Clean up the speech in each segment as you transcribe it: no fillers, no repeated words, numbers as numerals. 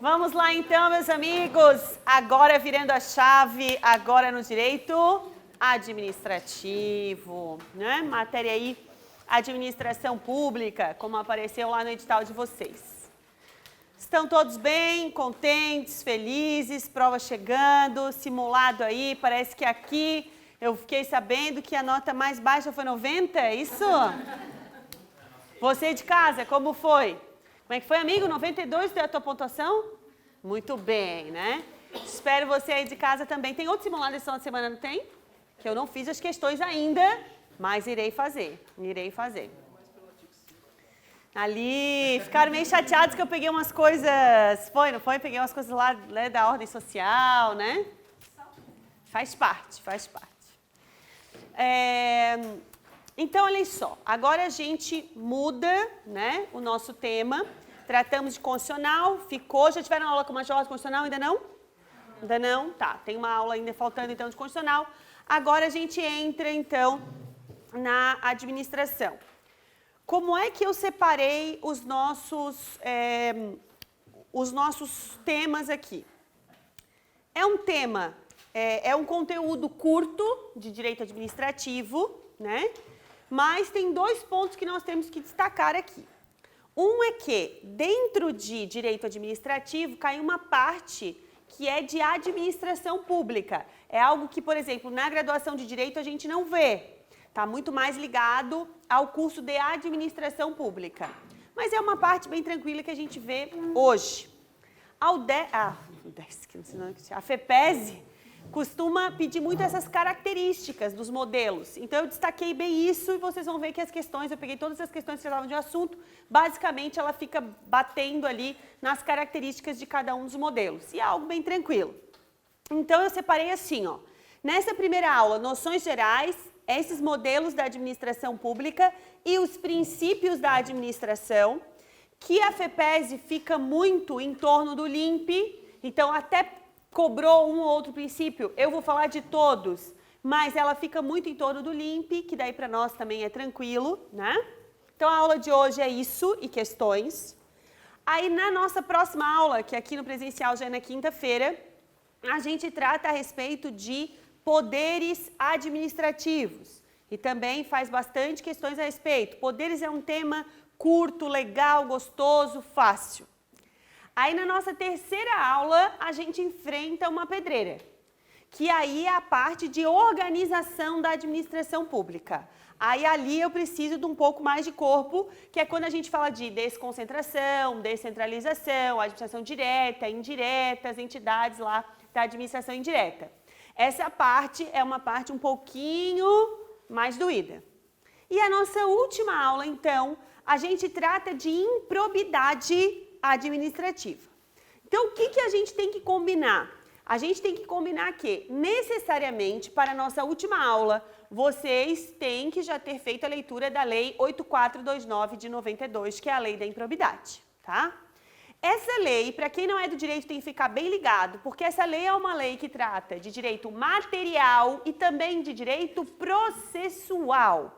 Vamos lá então, meus amigos. Agora virando a chave, agora no direito administrativo, né? Matéria aí, administração pública, como apareceu lá no edital de vocês. Estão todos bem, contentes, felizes, prova chegando, simulado aí, parece que aqui eu fiquei sabendo que a nota mais baixa foi 90, é isso? Você de casa, como foi? Como é que foi, amigo? 92 deu a tua pontuação? Muito bem, né? Espero você aí de casa também. Tem outro simulado esse final de semana, não tem? Que eu não fiz as questões ainda, mas irei fazer. Ali, ficaram meio chateados que eu peguei umas coisas... Foi, não foi? Peguei umas coisas lá, né, da ordem social, né? Faz parte. Então, olha só. Agora a gente muda, né, o nosso tema. Tratamos de constitucional, ficou. Já tiveram aula com uma major de constitucional? Ainda não? Ainda não? Tá, tem uma aula ainda faltando, então, de constitucional. Agora a gente entra, então, na administração. Como é que eu separei os nossos temas aqui? É um tema, é um conteúdo curto de direito administrativo, né? Mas tem dois pontos que nós temos que destacar aqui. Um é que, dentro de direito administrativo, cai uma parte que é de administração pública. É algo que, por exemplo, na graduação de direito a gente não vê. Está muito mais ligado ao curso de administração pública. Mas é uma parte bem tranquila que a gente vê hoje. A FEPESE costuma pedir muito essas características dos modelos. Então, eu destaquei bem isso e vocês vão ver que as questões, eu peguei todas as questões que tratavam de um assunto, basicamente ela fica batendo ali nas características de cada um dos modelos. E é algo bem tranquilo. Então, eu separei assim, ó. Nessa primeira aula, noções gerais, esses modelos da administração pública e os princípios da administração, que a FEPESE fica muito em torno do LIMP, então até cobrou um ou outro princípio, eu vou falar de todos, mas ela fica muito em torno do LIMP, que daí para nós também é tranquilo, né? Então a aula de hoje é isso e questões. Aí na nossa próxima aula, que aqui no presencial já é na quinta-feira, a gente trata a respeito de poderes administrativos e também faz bastante questões a respeito. Poderes é um tema curto, legal, gostoso, fácil. Aí na nossa terceira aula a gente enfrenta uma pedreira, que aí é a parte de organização da administração pública. Aí ali eu preciso de um pouco mais de corpo, que é quando a gente fala de desconcentração, descentralização, administração direta, indireta, as entidades lá da administração indireta. Essa parte é uma parte um pouquinho mais doída. E a nossa última aula, então, a gente trata de improbidade administrativa. Então, o que a gente tem que combinar? A gente tem que combinar que, necessariamente, para a nossa última aula, vocês têm que já ter feito a leitura da Lei 8429 de 92, que é a Lei da Improbidade, tá? Essa lei, para quem não é do direito, tem que ficar bem ligado, porque essa lei é uma lei que trata de direito material e também de direito processual.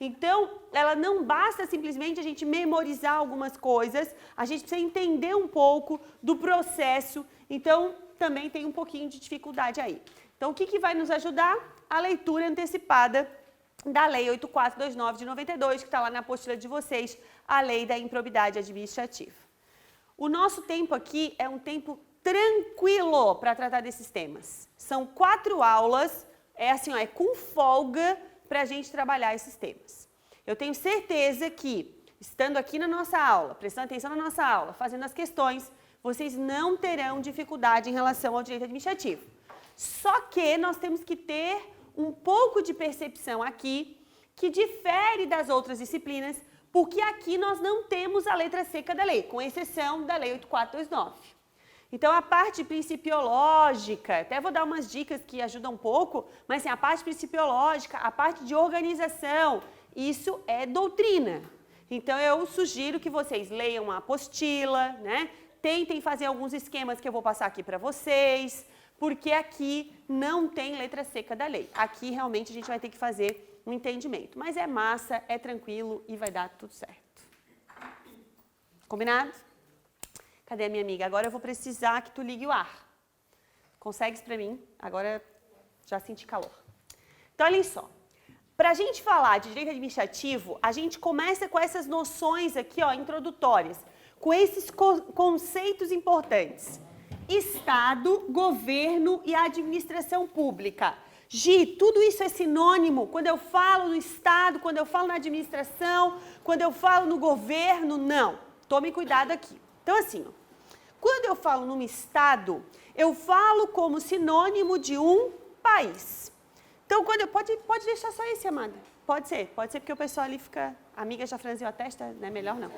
Então, ela não basta simplesmente a gente memorizar algumas coisas, a gente precisa entender um pouco do processo, então também tem um pouquinho de dificuldade aí. Então, o que vai nos ajudar? A leitura antecipada da Lei 8429 de 92, que está lá na apostila de vocês, a Lei da Improbidade Administrativa. O nosso tempo aqui é um tempo tranquilo para tratar desses temas. São 4 aulas, é assim, ó, é com folga para a gente trabalhar esses temas. Eu tenho certeza que, estando aqui na nossa aula, prestando atenção na nossa aula, fazendo as questões, vocês não terão dificuldade em relação ao direito administrativo. Só que nós temos que ter um pouco de percepção aqui, que difere das outras disciplinas, porque aqui nós não temos a letra seca da lei, com exceção da Lei 8429. Então, a parte principiológica, até vou dar umas dicas que ajudam um pouco, mas assim, a parte principiológica, a parte de organização, isso é doutrina. Então, eu sugiro que vocês leiam a apostila, né? Tentem fazer alguns esquemas que eu vou passar aqui para vocês, porque aqui não tem letra seca da lei. Aqui, realmente, a gente vai ter que fazer um entendimento. Mas é massa, é tranquilo e vai dar tudo certo. Combinado? Cadê a minha amiga? Agora eu vou precisar que tu ligue o ar. Consegues para mim? Agora já senti calor. Então, olhem só. Para a gente falar de direito administrativo, a gente começa com essas noções aqui, ó, introdutórias, com esses conceitos importantes. Estado, governo e administração pública. Gi, tudo isso é sinônimo quando eu falo no Estado, quando eu falo na administração, quando eu falo no governo? Não. Tome cuidado aqui. Então, assim, ó, quando eu falo num Estado, eu falo como sinônimo de um país. Então, quando eu... Pode deixar só esse, Amanda. Pode ser porque o pessoal ali fica... A amiga já franziu a testa, não é melhor não.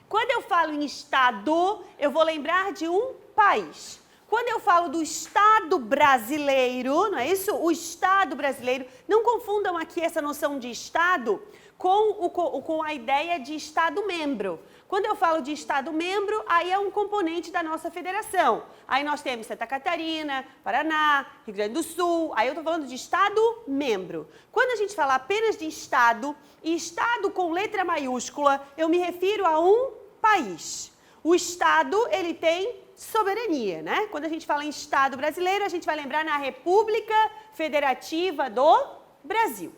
Quando eu falo em Estado, eu vou lembrar de um país. Quando eu falo do Estado brasileiro, não é isso? O Estado brasileiro, não confundam aqui essa noção de Estado com a ideia de Estado-membro. Quando eu falo de Estado-membro, aí é um componente da nossa federação. Aí nós temos Santa Catarina, Paraná, Rio Grande do Sul, aí eu estou falando de Estado-membro. Quando a gente fala apenas de Estado, e Estado com letra maiúscula, eu me refiro a um país. O Estado, ele tem soberania, né? Quando a gente fala em Estado brasileiro, a gente vai lembrar na República Federativa do Brasil.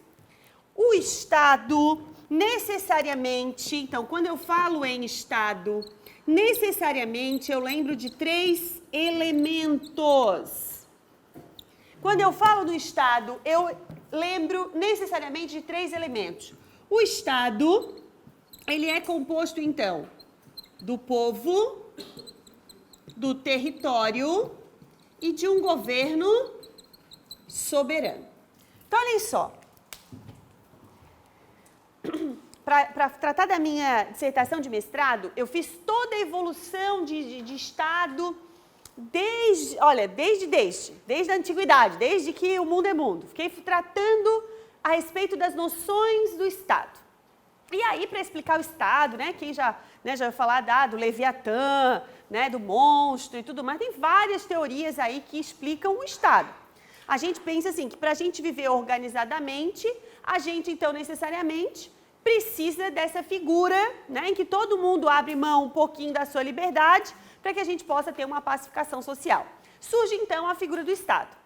O Estado, necessariamente, então, quando eu falo em Estado, necessariamente eu lembro de 3 elementos. Quando eu falo do Estado, eu lembro necessariamente de 3 elementos. O Estado, ele é composto, então, do povo, do território e de um governo soberano. Então, olhem só. Para tratar da minha dissertação de mestrado, eu fiz toda a evolução de Estado desde a antiguidade, desde que o mundo é mundo. Fiquei tratando a respeito das noções do Estado. E aí, para explicar o Estado, né, quem já vai falar do Leviatã, né, do monstro e tudo mais, tem várias teorias aí que explicam o Estado. A gente pensa assim, que para a gente viver organizadamente, a gente, então, necessariamente, precisa dessa figura, né, em que todo mundo abre mão um pouquinho da sua liberdade para que a gente possa ter uma pacificação social. Surge, então, a figura do Estado.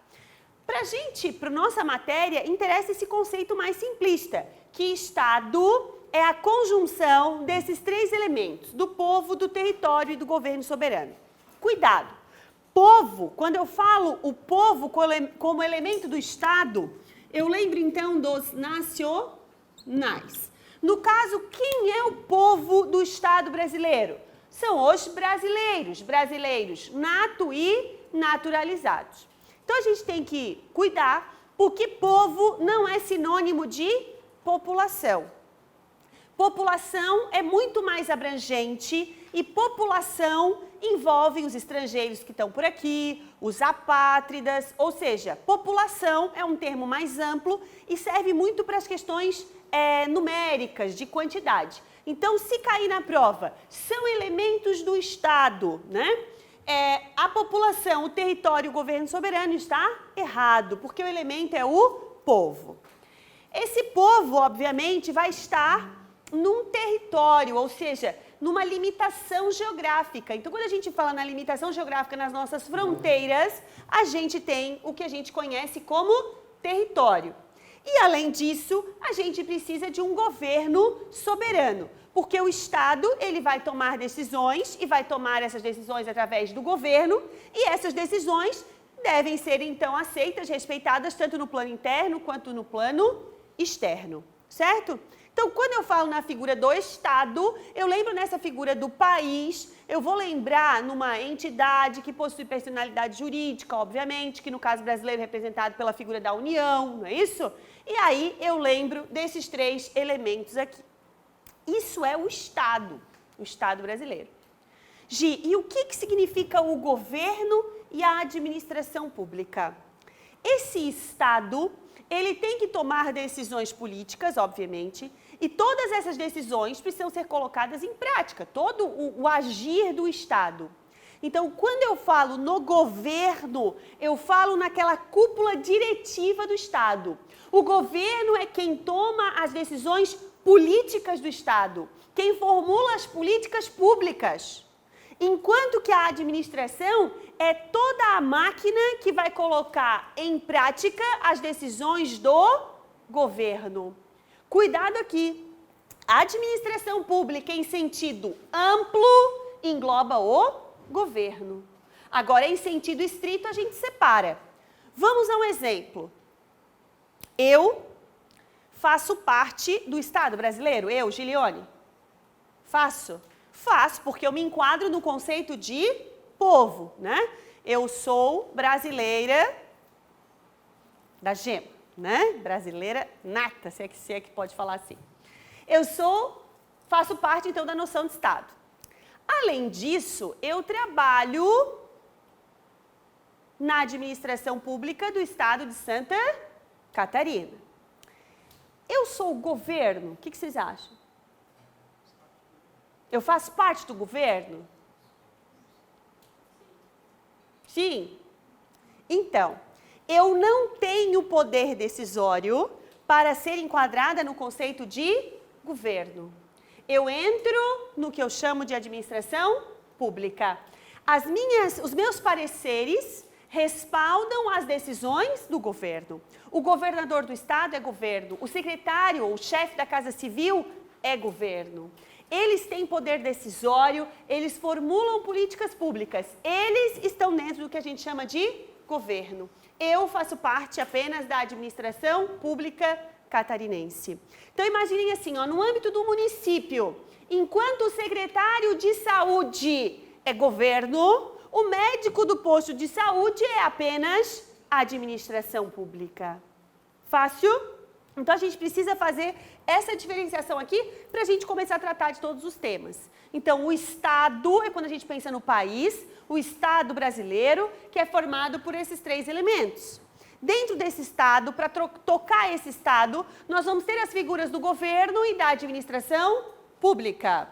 Para nossa matéria, interessa esse conceito mais simplista, que Estado é a conjunção desses 3 elementos, do povo, do território e do governo soberano. Cuidado! Povo, quando eu falo o povo como elemento do Estado, eu lembro então dos nacionais. No caso, quem é o povo do Estado brasileiro? São os brasileiros, nato e naturalizados. Então, a gente tem que cuidar, porque povo não é sinônimo de população. População é muito mais abrangente e população envolve os estrangeiros que estão por aqui, os apátridas, ou seja, população é um termo mais amplo e serve muito para as questões numéricas, de quantidade. Então, se cair na prova, são elementos do Estado, né? A população, o território, o governo soberano está errado, porque o elemento é o povo. Esse povo, obviamente, vai estar num território, ou seja, numa limitação geográfica. Então, quando a gente fala na limitação geográfica nas nossas fronteiras, a gente tem o que a gente conhece como território. E, além disso, a gente precisa de um governo soberano, porque o Estado, ele vai tomar decisões e vai tomar essas decisões através do governo, e essas decisões devem ser, então, aceitas, respeitadas, tanto no plano interno quanto no plano externo, certo? Então, quando eu falo na figura do Estado, eu lembro nessa figura do país, eu vou lembrar numa entidade que possui personalidade jurídica, obviamente, que no caso brasileiro é representado pela figura da União, não é isso? E aí eu lembro desses 3 elementos aqui. Isso é o Estado brasileiro. Gi, e o que significa o governo e a administração pública? Esse Estado, ele tem que tomar decisões políticas, obviamente, e todas essas decisões precisam ser colocadas em prática, todo o agir do Estado. Então, quando eu falo no governo, eu falo naquela cúpula diretiva do Estado. O governo é quem toma as decisões políticas do Estado, quem formula as políticas públicas. enquanto que a administração é toda a máquina que vai colocar em prática as decisões do governo. Cuidado aqui. A administração pública em sentido amplo engloba o governo. Agora, em sentido estrito, a gente separa. Vamos a um exemplo. Eu faço parte do Estado brasileiro, eu, Gilione? Faço? Faço, porque eu me enquadro no conceito de povo, né? Eu sou brasileira da gema, né? Brasileira nata, se é que pode falar assim. Faço parte, então, da noção de Estado. Além disso, eu trabalho na administração pública do Estado de Santa Catarina. Eu sou o governo, o que vocês acham? Eu faço parte do governo? Sim. Então, eu não tenho poder decisório para ser enquadrada no conceito de governo. Eu entro no que eu chamo de administração pública. Os meus pareceres respaldam as decisões do governo. O governador do estado é governo. O secretário ou o chefe da Casa Civil é governo. Eles têm poder decisório, eles formulam políticas públicas. Eles estão dentro do que a gente chama de governo. Eu faço parte apenas da administração pública catarinense. Então, imaginem assim, ó, no âmbito do município, enquanto o secretário de saúde é governo, o médico do posto de saúde é apenas administração pública. Fácil? Então, a gente precisa fazer essa diferenciação aqui para a gente começar a tratar de todos os temas. Então, o Estado é quando a gente pensa no país, o Estado brasileiro, que é formado por esses três elementos. Dentro desse Estado, para tocar esse Estado, nós vamos ter as figuras do governo e da administração pública.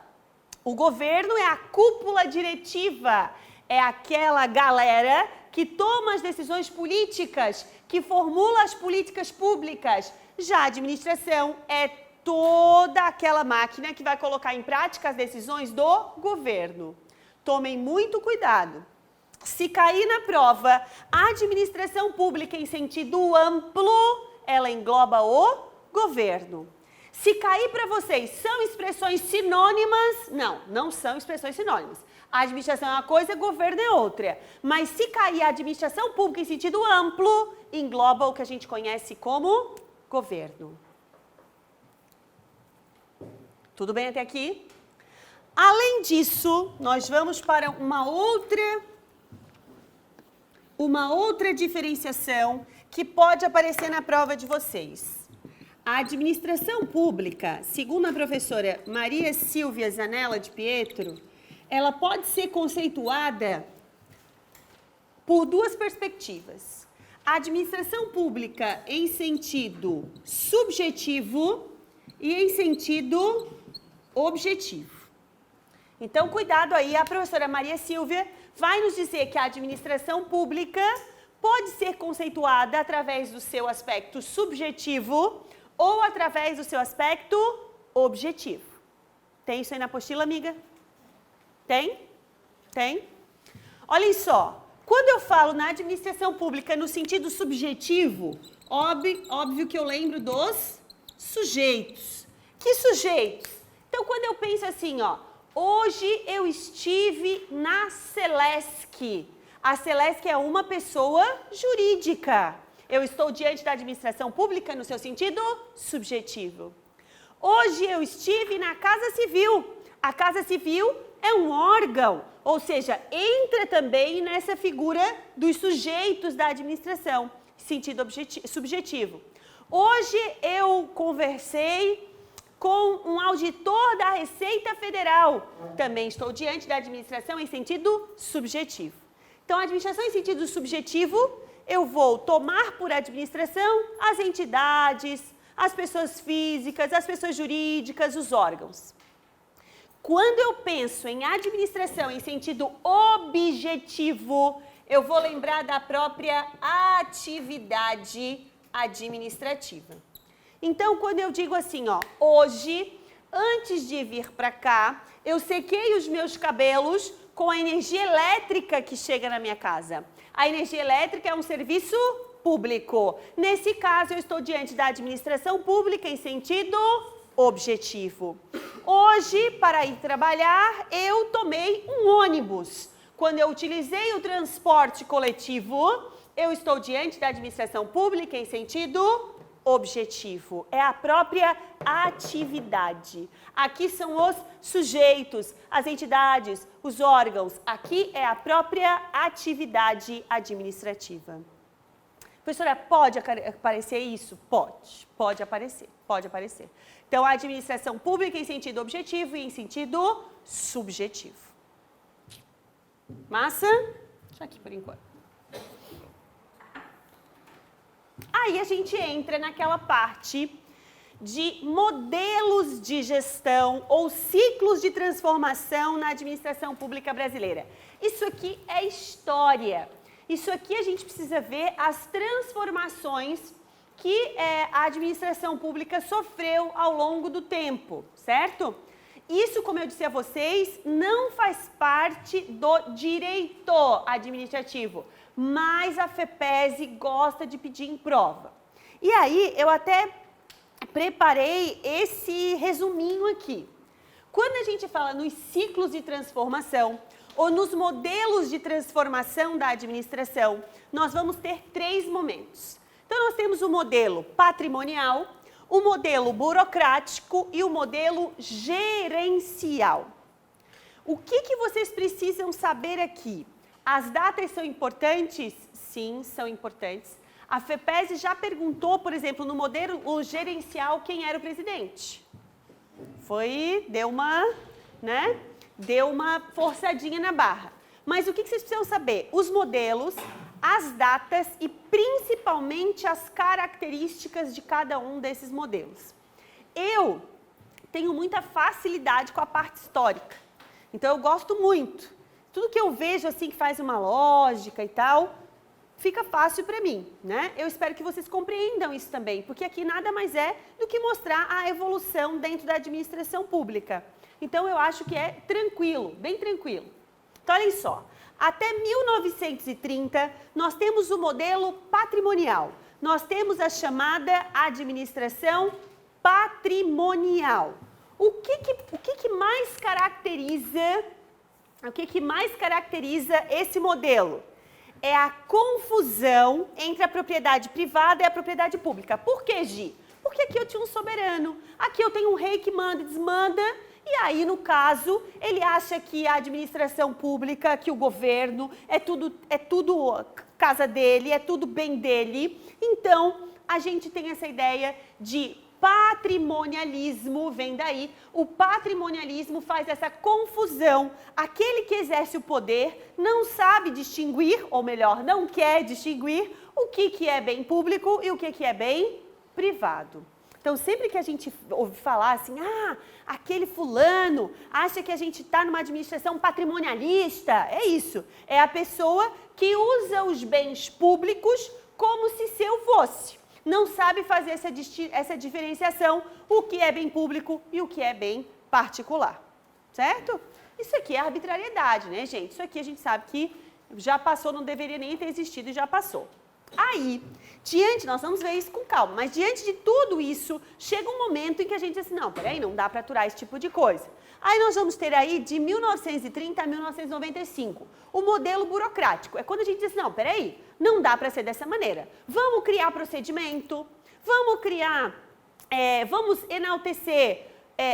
O governo é a cúpula diretiva, é aquela galera que toma as decisões políticas, que formula as políticas públicas. Já a administração é toda aquela máquina que vai colocar em prática as decisões do governo. Tomem muito cuidado. Se cair na prova, a administração pública em sentido amplo, ela engloba o governo. Se cair para vocês, são expressões sinônimas? Não, não são expressões sinônimas. A administração é uma coisa, governo é outra. Mas se cair a administração pública em sentido amplo, engloba o que a gente conhece como governo. Tudo bem até aqui? Além disso, nós vamos para uma outra diferenciação que pode aparecer na prova de vocês. A administração pública, segundo a professora Maria Silvia Zanella de Pietro, ela pode ser conceituada por duas perspectivas. A administração pública em sentido subjetivo e em sentido objetivo. Então, cuidado aí, a professora Maria Silvia vai nos dizer que a administração pública pode ser conceituada através do seu aspecto subjetivo ou através do seu aspecto objetivo. Tem isso aí na apostila, amiga? Tem? Tem? Olhem só, quando eu falo na administração pública no sentido subjetivo, óbvio que eu lembro dos sujeitos. Que sujeitos? Então, quando eu penso assim, ó, hoje eu estive na Celesc. A Celesc é uma pessoa jurídica. Eu estou diante da administração pública no seu sentido subjetivo. Hoje eu estive na Casa Civil. A Casa Civil é um órgão, ou seja, entra também nessa figura dos sujeitos da administração, sentido subjetivo. Hoje eu conversei com um auditor da Receita Federal. Também estou diante da administração em sentido subjetivo. Então, a administração em sentido subjetivo, eu vou tomar por administração as entidades, as pessoas físicas, as pessoas jurídicas, os órgãos. Quando eu penso em administração em sentido objetivo, eu vou lembrar da própria atividade administrativa. Então, quando eu digo assim, ó, hoje, antes de vir para cá, eu sequei os meus cabelos com a energia elétrica que chega na minha casa. A energia elétrica é um serviço público. Nesse caso, eu estou diante da administração pública em sentido objetivo. Hoje, para ir trabalhar, eu tomei um ônibus. Quando eu utilizei o transporte coletivo, eu estou diante da administração pública em sentido objetivo. É a própria atividade. Aqui são os sujeitos, as entidades, os órgãos. Aqui é a própria atividade administrativa. Professora, pode aparecer isso? Pode aparecer. Então, a administração pública em sentido objetivo e em sentido subjetivo. Massa? Deixa aqui por enquanto. Aí a gente entra naquela parte de modelos de gestão ou ciclos de transformação na administração pública brasileira. Isso aqui é história. Isso aqui a gente precisa ver as transformações que a administração pública sofreu ao longo do tempo, certo? Isso, como eu disse a vocês, não faz parte do direito administrativo, mas a FEPESE gosta de pedir em prova. E aí, eu até preparei esse resuminho aqui. Quando a gente fala nos ciclos de transformação ou nos modelos de transformação da administração, nós vamos ter 3 momentos. Então, nós temos o modelo patrimonial, o modelo burocrático e o modelo gerencial. O que vocês precisam saber aqui? As datas são importantes? Sim, são importantes. A FEPESE já perguntou, por exemplo, no modelo gerencial, quem era o presidente. Deu uma forçadinha na barra. Mas o que vocês precisam saber? Os modelos, as datas e principalmente as características de cada um desses modelos. Eu tenho muita facilidade com a parte histórica, então eu gosto muito. Tudo que eu vejo assim que faz uma lógica e tal, fica fácil para mim, né? Eu espero que vocês compreendam isso também, porque aqui nada mais é do que mostrar a evolução dentro da administração pública. Então eu acho que é tranquilo, bem tranquilo. Então olhem só. Até 1930, nós temos o modelo patrimonial. Nós temos a chamada administração patrimonial. O que mais caracteriza esse modelo? É a confusão entre a propriedade privada e a propriedade pública. Por que, Gi? Porque aqui eu tinha um soberano, aqui eu tenho um rei que manda e desmanda. E aí, no caso, ele acha que a administração pública, que o governo, é tudo casa dele, é tudo bem dele. Então, a gente tem essa ideia de patrimonialismo, vem daí. O patrimonialismo faz essa confusão. Aquele que exerce o poder não sabe distinguir, ou melhor, não quer distinguir o que é bem público e o que é bem privado. Então, sempre que a gente ouve falar assim, aquele fulano acha que a gente está numa administração patrimonialista, é isso. É a pessoa que usa os bens públicos como se seu fosse. Não sabe fazer essa diferenciação, o que é bem público e o que é bem particular, certo? Isso aqui é arbitrariedade, né, gente? Isso aqui a gente sabe que já passou, não deveria nem ter existido e já passou. Aí, nós vamos ver isso com calma, mas diante de tudo isso, chega um momento em que a gente diz assim, não, peraí, não dá para aturar esse tipo de coisa. Aí nós vamos ter aí de 1930 a 1995, o modelo burocrático. É quando a gente diz assim, não, peraí, não dá para ser dessa maneira. Vamos criar procedimento, vamos enaltecer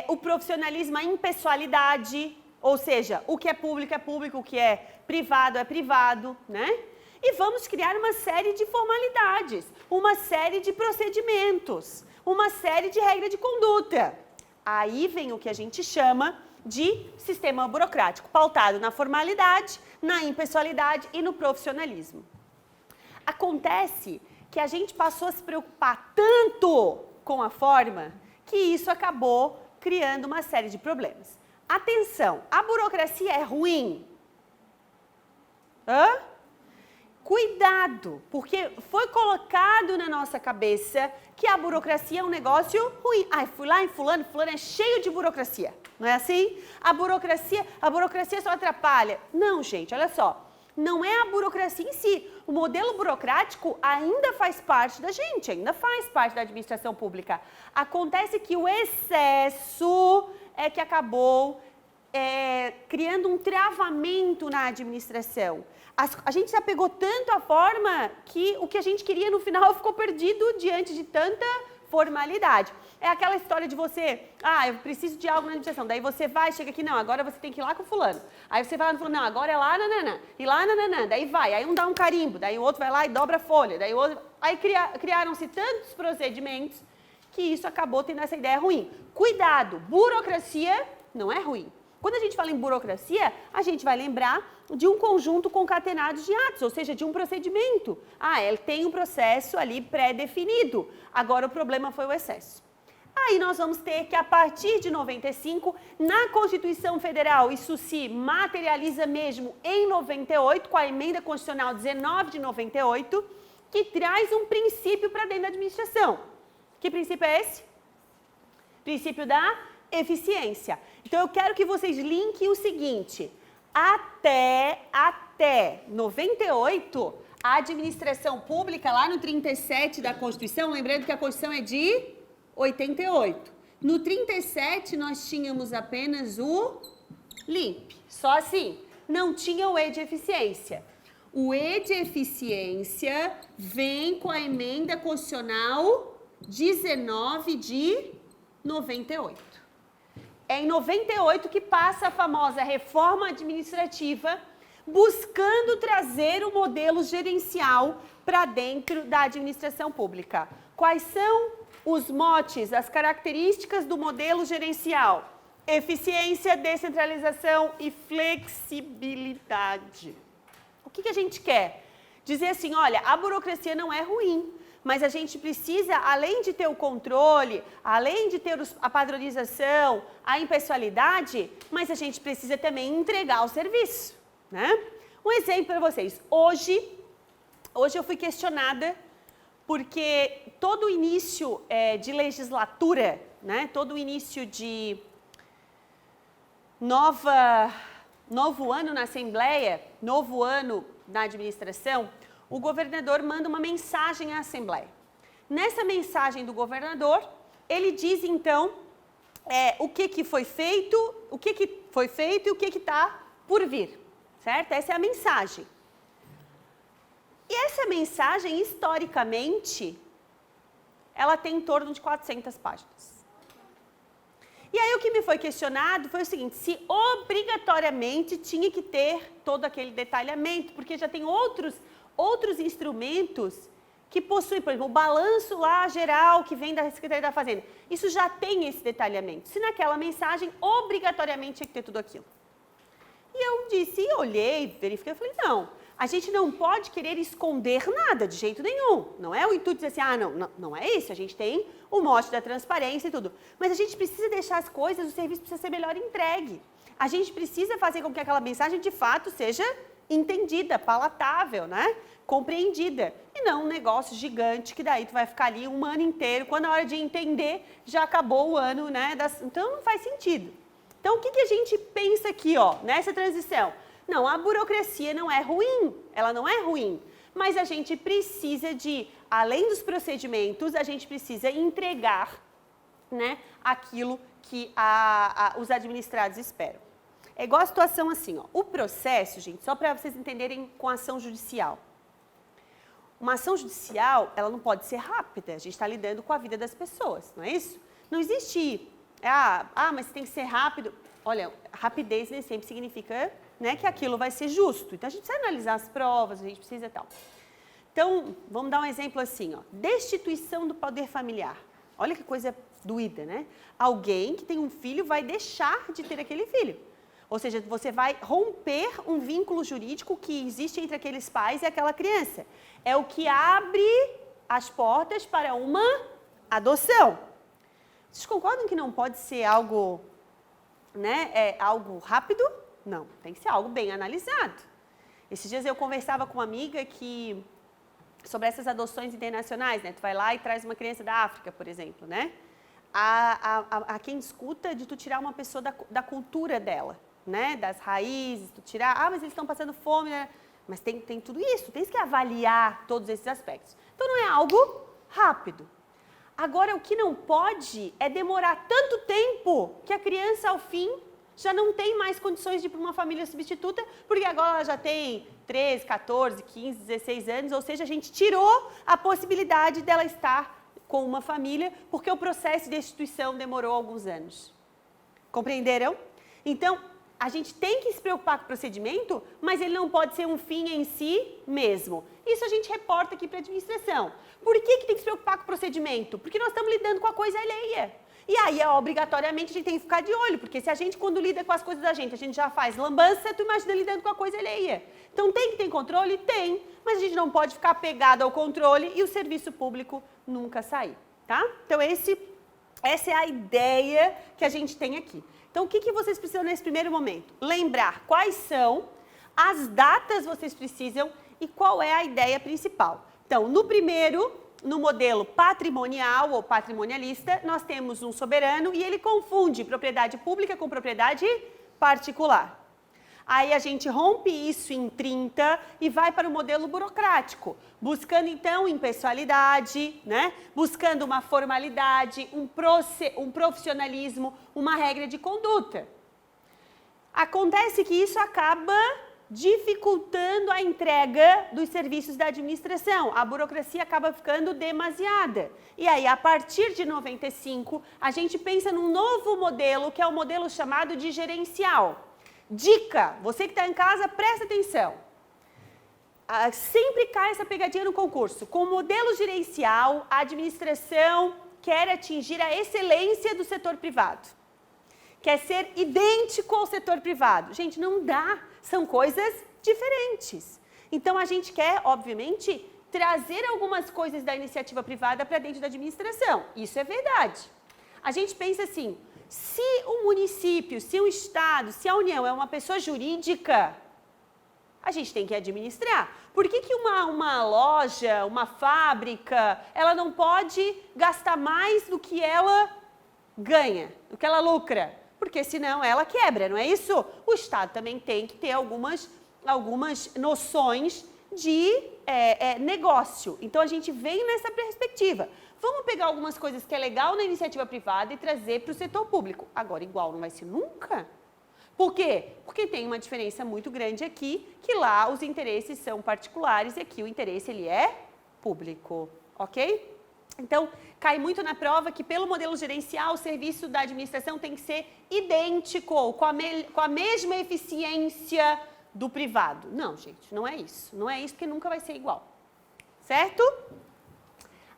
o profissionalismo, a impessoalidade, ou seja, o que é público, o que é privado, né? E vamos criar uma série de formalidades, uma série de procedimentos, uma série de regras de conduta. Aí vem o que a gente chama de sistema burocrático, pautado na formalidade, na impessoalidade e no profissionalismo. Acontece que a gente passou a se preocupar tanto com a forma que isso acabou criando uma série de problemas. Atenção, a burocracia é ruim? Cuidado, porque foi colocado na nossa cabeça que a burocracia é um negócio ruim. Ai, fui lá em fulano é cheio de burocracia. Não é assim? A burocracia só atrapalha. Não, gente, olha só. Não é a burocracia em si. O modelo burocrático ainda faz parte da gente, ainda faz parte da administração pública. Acontece que o excesso é que acabou criando um travamento na administração. A gente se apegou tanto à forma que o que a gente queria no final ficou perdido diante de tanta formalidade. É aquela história de você, eu preciso de algo na administração, daí você vai, chega aqui, não, agora você tem que ir lá com o fulano. Aí você vai lá no fulano, não, agora é lá, nananã, e lá, nananã, daí vai, aí um dá um carimbo, daí o outro vai lá e dobra a folha, daí o outro... Aí criaram-se tantos procedimentos que isso acabou tendo essa ideia ruim. Cuidado, burocracia não é ruim. Quando a gente fala em burocracia, a gente vai lembrar de um conjunto concatenado de atos, ou seja, de um procedimento. Ele tem um processo ali pré-definido. Agora, o problema foi o excesso. Aí nós vamos ter que, a partir de 95, na Constituição Federal, isso se materializa mesmo em 98, com a Emenda Constitucional 19 de 98, que traz um princípio para dentro da administração. Que princípio é esse? Princípio da eficiência. Então, eu quero que vocês linkem o seguinte, até 98, a administração pública, lá no 37 da Constituição, lembrando que a Constituição é de 88. No 37, nós tínhamos apenas o LIMP, só assim, não tinha o E de eficiência. O E de eficiência vem com a Emenda Constitucional 19 de 98. É em 98 que passa a famosa reforma administrativa, buscando trazer o modelo gerencial para dentro da administração pública. Quais são os motes, as características do modelo gerencial? Eficiência, descentralização e flexibilidade. O que a gente quer? Dizer assim, olha, a burocracia não é ruim, mas a gente precisa, além de ter o controle, além de ter a padronização, a impessoalidade, mas a gente precisa também entregar o serviço, né? Um exemplo para vocês. Hoje eu fui questionada porque todo o início de legislatura, né? Todo o início de novo ano na Assembleia, novo ano na administração, o governador manda uma mensagem à Assembleia. Nessa mensagem do governador, ele diz, então, o que foi feito, e o que está por vir, certo? Essa é a mensagem. E essa mensagem, historicamente, ela tem em torno de 400 páginas. E aí o que me foi questionado foi o seguinte, se obrigatoriamente tinha que ter todo aquele detalhamento, porque já tem outros instrumentos que possuem, por exemplo, o balanço lá geral que vem da Secretaria da Fazenda. Isso já tem esse detalhamento. Se naquela mensagem, obrigatoriamente tinha que ter tudo aquilo. E eu disse, olhei, verifiquei, eu falei, não, a gente não pode querer esconder nada, de jeito nenhum. Não é o intuito de dizer assim, não é isso, a gente tem o mote da transparência e tudo. Mas a gente precisa deixar as coisas, o serviço precisa ser melhor entregue. A gente precisa fazer com que aquela mensagem, de fato, seja entendida, palatável, né? Compreendida. E não um negócio gigante que daí tu vai ficar ali um ano inteiro, quando a hora de entender, já acabou o ano, né? Então não faz sentido. Então o que a gente pensa aqui, ó, nessa transição? Não, a burocracia não é ruim, ela não é ruim, mas a gente precisa de, além dos procedimentos, a gente precisa entregar, né, aquilo que os administrados esperam. É igual a situação assim, ó, o processo, gente, só para vocês entenderem com a ação judicial. Uma ação judicial, ela não pode ser rápida, a gente está lidando com a vida das pessoas, não é isso? Não existe, mas tem que ser rápido. Olha, rapidez nem sempre significa, né, que aquilo vai ser justo. Então, a gente precisa analisar as provas, a gente precisa tal. Então, vamos dar um exemplo assim, ó, destituição do poder familiar. Olha que coisa doída, né? Alguém que tem um filho vai deixar de ter aquele filho. Ou seja, você vai romper um vínculo jurídico que existe entre aqueles pais e aquela criança. É o que abre as portas para uma adoção. Vocês concordam que não pode ser algo, né, algo rápido? Não, tem que ser algo bem analisado. Esses dias eu conversava com uma amiga sobre essas adoções internacionais, né? Tu vai lá e traz uma criança da África, por exemplo, né? A quem discuta de tu tirar uma pessoa da cultura dela, né? Das raízes, tu tirar, mas eles estão passando fome, né? Mas tem tudo isso, tens que avaliar todos esses aspectos. Então não é algo rápido. Agora, o que não pode é demorar tanto tempo que a criança, ao fim, já não tem mais condições de ir para uma família substituta, porque agora ela já tem 13, 14, 15, 16 anos, ou seja, a gente tirou a possibilidade dela estar com uma família, porque o processo de destituição demorou alguns anos. Compreenderam? Então, a gente tem que se preocupar com o procedimento, mas ele não pode ser um fim em si mesmo. Isso a gente reporta aqui para a administração. Por que tem que se preocupar com o procedimento? Porque nós estamos lidando com a coisa alheia. E aí, obrigatoriamente, a gente tem que ficar de olho, porque se a gente, quando lida com as coisas da gente, a gente já faz lambança, tu imagina lidando com a coisa alheia. Então, tem que ter controle? Tem, mas a gente não pode ficar apegado ao controle e o serviço público nunca sair, tá? Então, essa é a ideia que a gente tem aqui. Então, o que vocês precisam nesse primeiro momento? Lembrar quais são as datas vocês precisam e qual é a ideia principal. Então, no modelo patrimonial ou patrimonialista, nós temos um soberano e ele confunde propriedade pública com propriedade particular. Aí a gente rompe isso em 30 e vai para o modelo burocrático, buscando então impessoalidade, né? Buscando uma formalidade, um profissionalismo, uma regra de conduta. Acontece que isso acaba dificultando a entrega dos serviços da administração. A burocracia acaba ficando demasiada. E aí, a partir de 95, a gente pensa num novo modelo, que é o modelo chamado de gerencial. Dica, você que está em casa, presta atenção. Sempre cai essa pegadinha no concurso. Com o modelo gerencial, a administração quer atingir a excelência do setor privado. Quer ser idêntico ao setor privado. Gente, não dá. São coisas diferentes. Então, a gente quer, obviamente, trazer algumas coisas da iniciativa privada para dentro da administração. Isso é verdade. A gente pensa assim, se o município, se o Estado, se a União é uma pessoa jurídica, a gente tem que administrar. Por que uma loja, uma fábrica, ela não pode gastar mais do que ela ganha, do que ela lucra? Porque senão ela quebra, não é isso? O Estado também tem que ter algumas noções de negócio. Então, a gente vem nessa perspectiva. Vamos pegar algumas coisas que é legal na iniciativa privada e trazer para o setor público. Agora, igual não vai ser nunca. Por quê? Porque tem uma diferença muito grande aqui, que lá os interesses são particulares e aqui o interesse ele é público, ok? Então, cai muito na prova que pelo modelo gerencial o serviço da administração tem que ser idêntico, com a mesma eficiência do privado. Não, gente, não é isso. Não é isso porque nunca vai ser igual. Certo?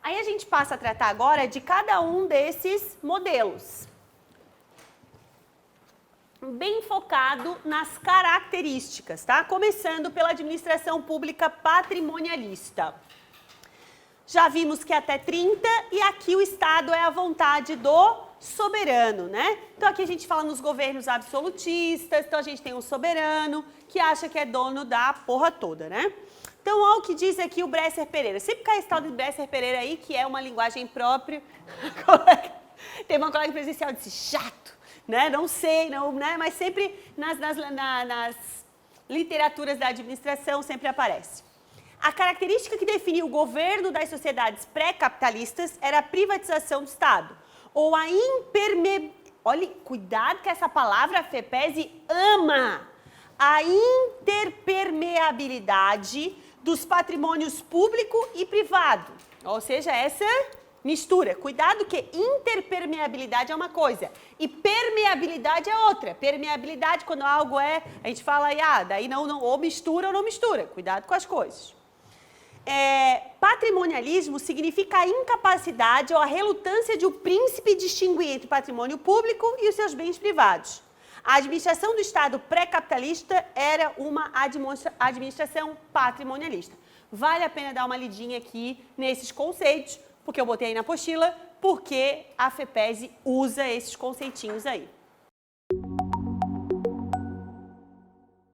Aí a gente passa a tratar agora de cada um desses modelos. Bem focado nas características, tá? Começando pela administração pública patrimonialista. Já vimos que até 30 e aqui o Estado é a vontade do soberano, né? Então aqui a gente fala nos governos absolutistas, então a gente tem um soberano que acha que é dono da porra toda, né? Então olha o que diz aqui o Bresser Pereira. Sempre cai esse tal de Bresser Pereira aí, que é uma linguagem própria. Tem uma colega presencial que disse, chato, né? Não sei, não, né? Mas sempre nas literaturas da administração sempre aparece. A característica que definia o governo das sociedades pré-capitalistas era a privatização do Estado, ou a Olha, cuidado que essa palavra a FEPESE ama. A interpermeabilidade dos patrimônios público e privado. Ou seja, essa mistura. Cuidado que interpermeabilidade é uma coisa e permeabilidade é outra. Permeabilidade, quando algo a gente fala, daí não, ou mistura ou não mistura. Cuidado com as coisas. Patrimonialismo significa a incapacidade ou a relutância de o príncipe distinguir entre patrimônio público e os seus bens privados. A administração do Estado pré-capitalista era uma administração patrimonialista. Vale a pena dar uma lidinha aqui nesses conceitos, porque eu botei aí na apostila, porque a FEPESE usa esses conceitinhos aí.